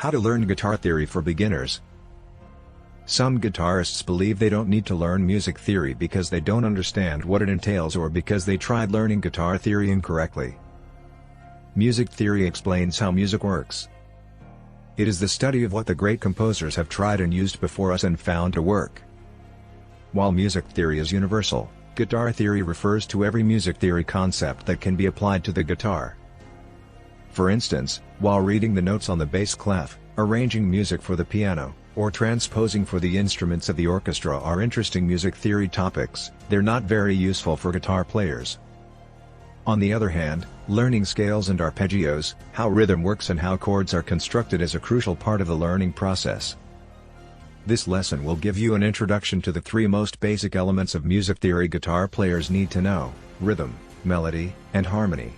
How to learn guitar theory for beginners. Some guitarists believe they don't need to learn music theory because they don't understand what it entails or because they tried learning guitar theory incorrectly. Music theory explains how music works. It is the study of what the great composers have tried and used before us and found to work. While music theory is universal, guitar theory refers to every music theory concept that can be applied to the guitar. For instance, while reading the notes on the bass clef, arranging music for the piano, or transposing for the instruments of the orchestra are interesting music theory topics, they're not very useful for guitar players. On the other hand, learning scales and arpeggios, how rhythm works and how chords are constructed is a crucial part of the learning process. This lesson will give you an introduction to the three most basic elements of music theory guitar players need to know: rhythm, melody, and harmony.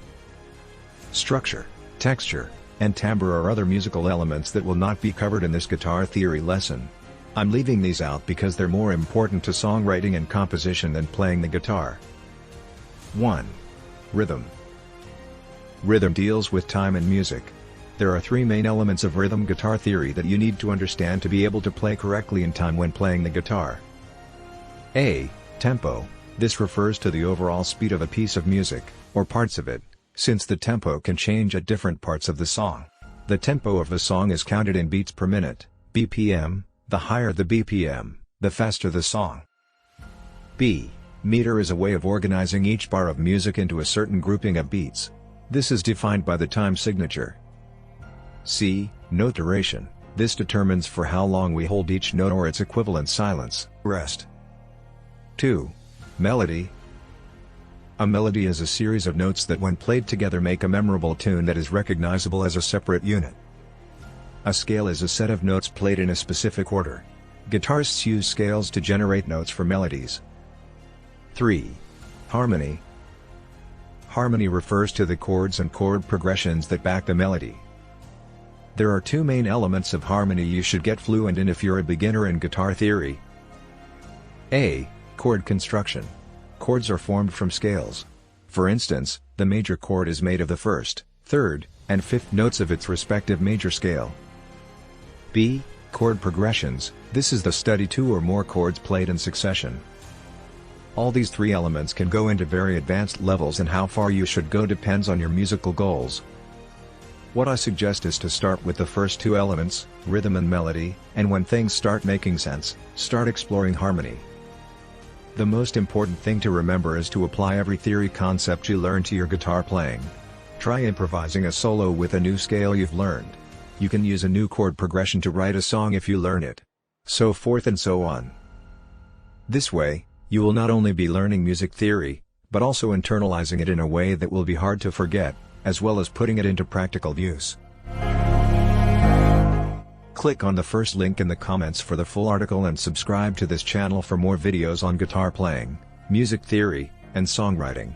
Structure, texture, and timbre are other musical elements that will not be covered in this guitar theory lesson. I'm leaving these out because they're more important to songwriting and composition than playing the guitar. 1. Rhythm. Rhythm deals with time in music. There are three main elements of rhythm guitar theory that you need to understand to be able to play correctly in time when playing the guitar. A. Tempo. This refers to the overall speed of a piece of music, or parts of it, since the tempo can change at different parts of the song. The tempo of the song is counted in beats per minute, BPM. The higher the BPM, the faster the song. B. Meter is a way of organizing each bar of music into a certain grouping of beats. This is defined by the time signature. C. Note duration. This determines for how long we hold each note or its equivalent silence, rest. 2. Melody. A melody is a series of notes that when played together make a memorable tune that is recognizable as a separate unit. A scale is a set of notes played in a specific order. Guitarists use scales to generate notes for melodies. 3. Harmony. Harmony refers to the chords and chord progressions that back the melody. There are two main elements of harmony you should get fluent in if you're a beginner in guitar theory. A. Chord construction. Chords are formed from scales. For instance, the major chord is made of the first, third, and fifth notes of its respective major scale. B. Chord progressions. This is the study two or more chords played in succession. All these three elements can go into very advanced levels, and how far you should go depends on your musical goals. What I suggest is to start with the first two elements, rhythm and melody, and when things start making sense, start exploring harmony. The most important thing to remember is to apply every theory concept you learn to your guitar playing. Try improvising a solo with a new scale you've learned. You can use a new chord progression to write a song if you learn it. So forth and so on. This way, you will not only be learning music theory, but also internalizing it in a way that will be hard to forget, as well as putting it into practical use. Click on the first link in the comments for the full article and subscribe to this channel for more videos on guitar playing, music theory, and songwriting.